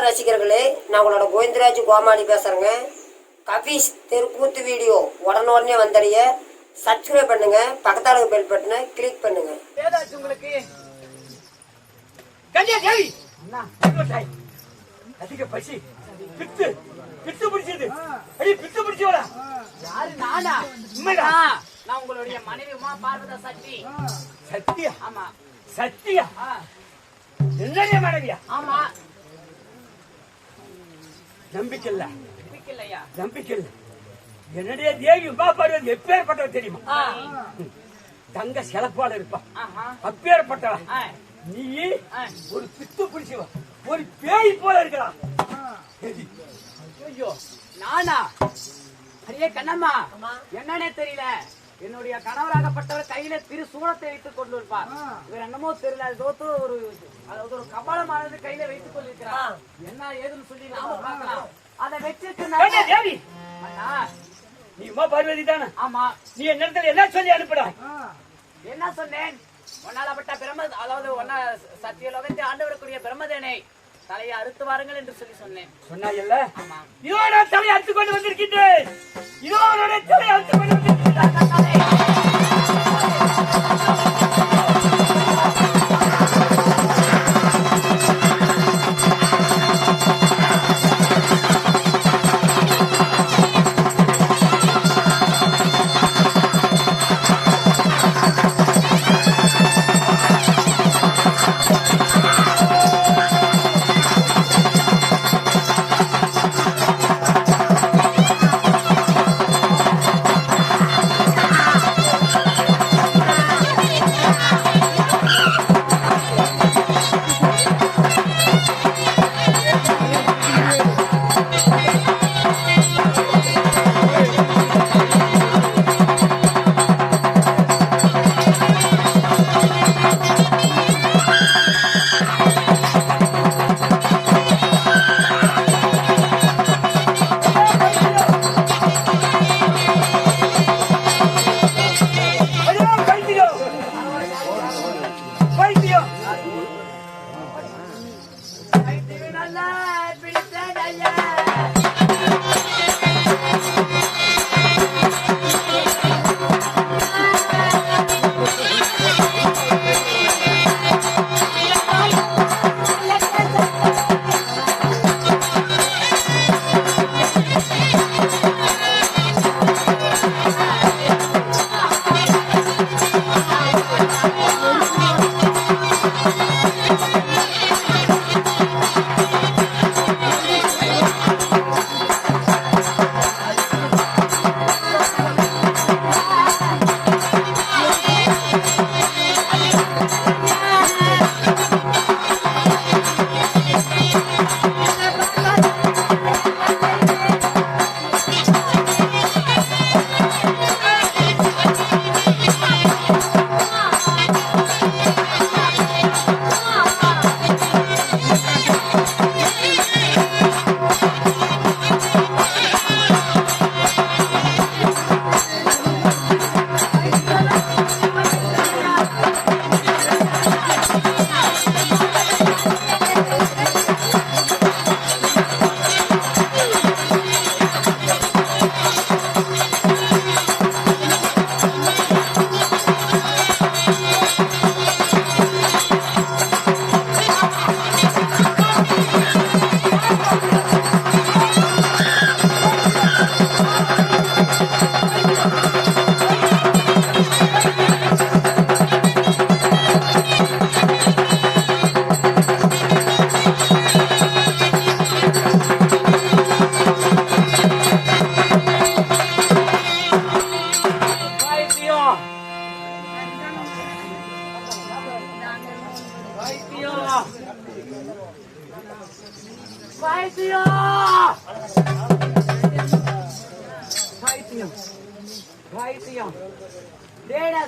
நண்பர் ரசிகர்களே, நான் உங்களோட கோவிந்தராஜ் கோமாளி பேசுறேங்க. கபீஸ் தெருக்கூத்து வீடியோ உடனே வந்தடைய சப்ஸ்கிரைப் பண்ணுங்க, பக்கத்தால பெல் பட்டனை கிளிக் பண்ணுங்க. ஏதாச்சும் உங்களுக்கு கன்யா தேவி அண்ணா அதிக பசி பித்து பித்து பிடிச்சது அடி பித்து பிடிச்சவளா யாரு? நானா? உண்மையா? நான் உங்களுடைய மனைவி உமா பார்வதா சக்தி. சத்தியா? ஆமா. சத்தியா? என்னடைய மனைவியா? ஆமா. நம்பிக்கை இல்ல. நம்பிக்கை இல்லையா? நம்பிக்கை இல்ல. என்னுடைய தேவி உமா பார்வதி எப்பேற்பட்டவ தெரியுமா? தங்க சிலப்பால இருப்பா. அப்பேற்பட்டவ. நீ ஒரு பித்து பிடிச்சவ, ஒரு பேய் போல இருக்கிறா. ஐயோ நானா? அரிய கண்ணம்மா, என்னன்னே தெரியல. என்னுடைய கணவராகப்பட்டவர் கையில திருசூலத்தை வைத்துக் கொண்டு இருப்பார். இவர் என்னமோ தெரியல, அதாவது ஒரு கபாலமானது கையில வைத்துக் கொண்டிருக்கிறார். என்ன ஏதுன்னு சொல்லி நாம பார்க்கலாம். அதை வச்சுட்டு அண்ணா, நீ உமா பார்வதி தானே? ஆமா. நீ என்ன என்ன சொல்லி அனுப்புற? என்ன சொன்னேன்? ஒன்னாலப்பட்ட பிரம்ம, அதாவது ஒன்னா சத்தியலோகத்தை ஆண்டு வரக்கூடிய பிரம்மதேனை தலையை அறுத்து வாருங்கள் என்று சொல்லி சொன்னேன். சொன்னாயல்ல? ஆமா. இதோ நான் தலையை அறுத்து கொண்டு வந்திருக்கின்றேன். இதோ நான் தலையை அறுத்து கொண்டு வந்திருக்கின்றேன்.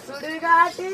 சுடுகாட்டி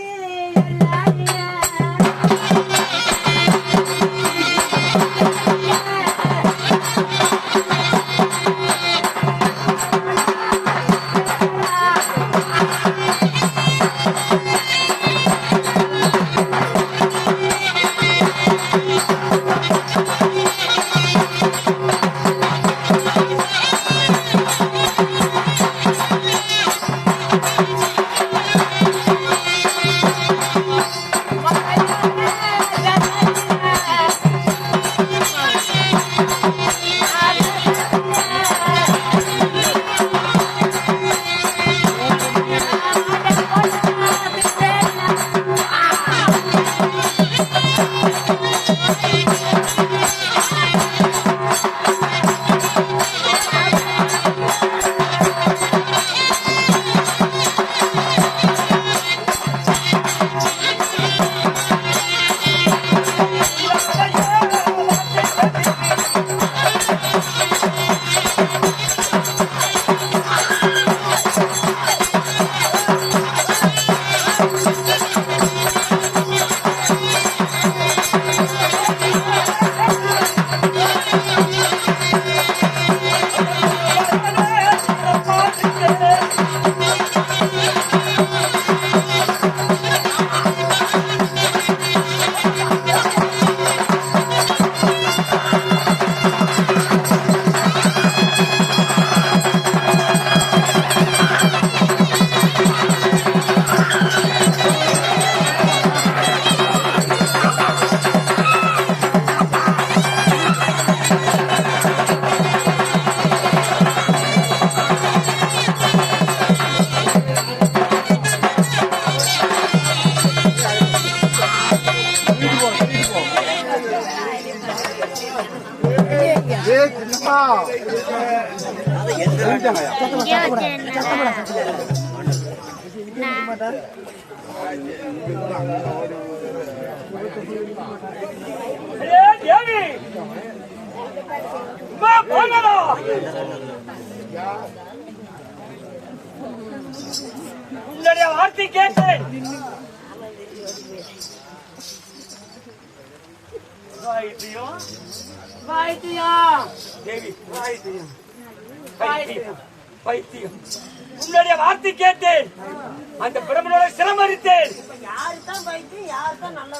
உன்னுடைய வார்த்தை கேட்டேன். பைத்தியம், உன்னுடைய வார்த்தை கேட்டேன். அந்த பிரம்மனோட சிரமரித்தேன். யாருதான் பைத்தியம், யாருதான் நல்ல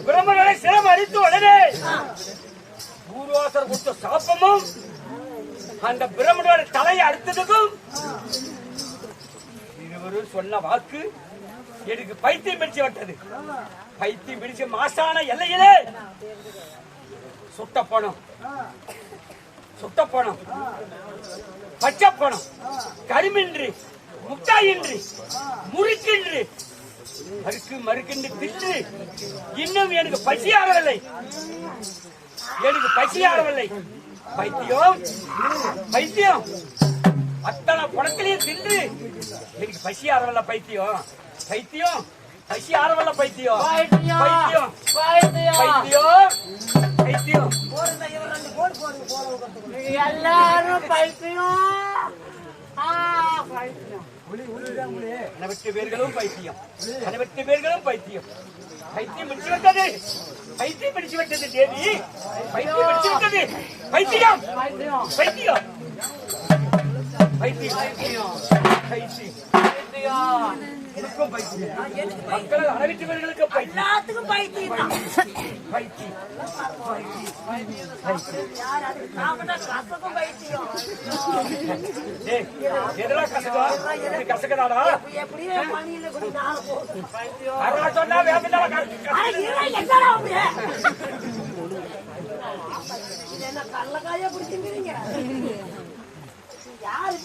பிரம்மனோட சிரமரித்து உடனே பூர்வாசர் கொடுத்த சாப்பமும் அந்த பிரம்மனோட தலையை அடுத்ததுக்கும் இருவரும் சொன்ன வாக்கு எனக்கு பைத்தியம் பிடிச்சு விட்டது. பைத்தியம் பிடிச்ச மாசான எல்லையிலே சுட்ட பணம், பச்சை பணம், கருமின்றி, முட்டாயின்றி, முறுக்கின்றி, மறுக்கின்றி தின்று இன்னும் எனக்கு பசி ஆறவில்லை. பைத்தியம் அத்தனை பணத்திலேயே தின்று எனக்கு பசி ஆறவில்லை. பைத்தியம் பசி ஆறவில்லை. பைத்தியம் எல்லாரும் பைத்தியம். அனைவற்று பேர்களும் பைத்தியம். பைத்தியம் பிடிச்சு விட்டது தேவி. பைத்தியம் பிடிச்சு விட்டது. பைத்தியம் மக்கள் அனைத்து பேர்களுக்கு எல்லாத்துக்கும் பைத்தியம். எதெல்லாம் கசக்கதாடா எப்படியே மணியில கூட நாள் போகுது. சொன்னா வேப்ப என்ன கள்ளக்காயா பிடிச்சிருக்கிறீங்க? யாரு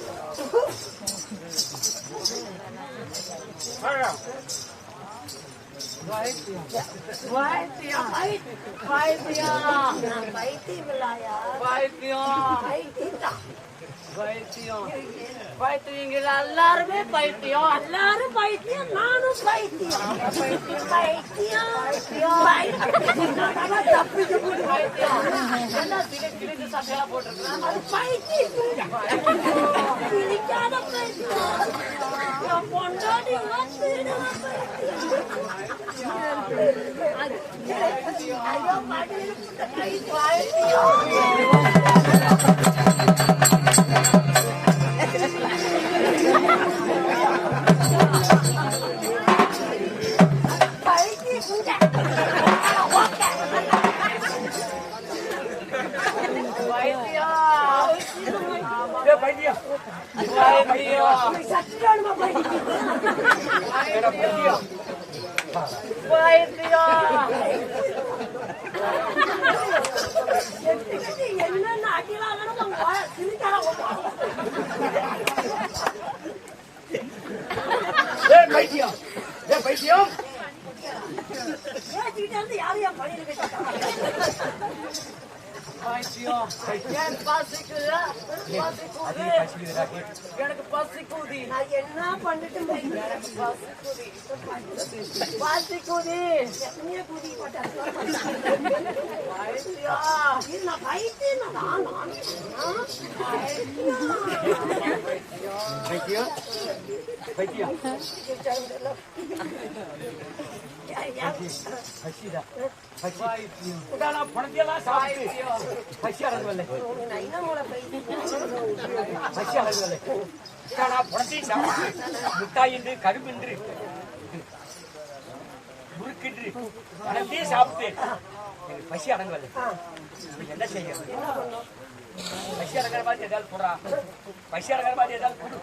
பைத்தியம் எல்லாருமே பைத்தியம். எல்லாரும் பைத்தியம், நானும் பைத்தியம். பொண்டாடி என்ன பைத்தியம் யாரையும் பணியில் எனக்கு பசிக்குதி. நான் என்ன பண்ணிட்டு பசிக்குதி குதி பைத்தியம் பணத்தையெல்லாம் சாப்பிட்டு பசி அடங்கவில்லை. பணத்தையும் சாப்பிட்டு முட்டாயின்று, கரும்பின்று, முறுக்கின்று பணத்தையும் சாப்பிட்டு எனக்கு பசி அடங்கவில்லை. என்ன செய்ய? பசி அடங்கிற மாதிரி ஏதாவது போடுறா. பசி அடங்கிற மாதிரி ஏதாவது போடு.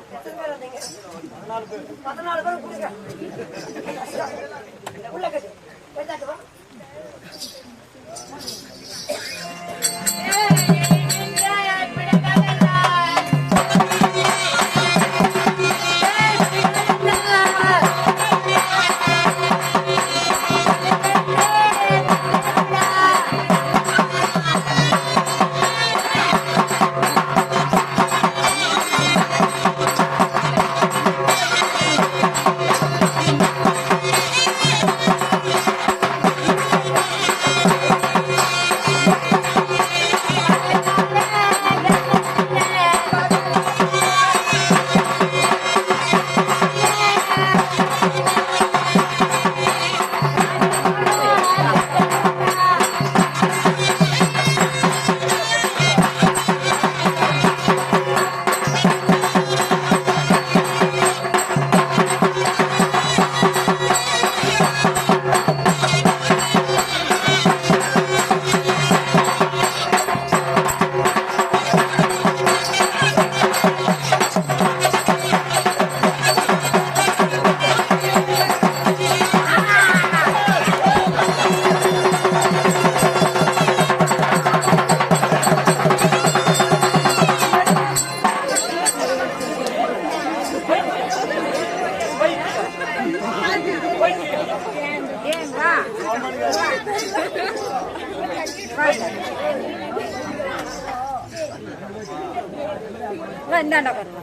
14 பேர் கொடுங்க. உள்ள கட்டு. போயிட்டாட்டு வா. இந்தாண்டா பாருங்க.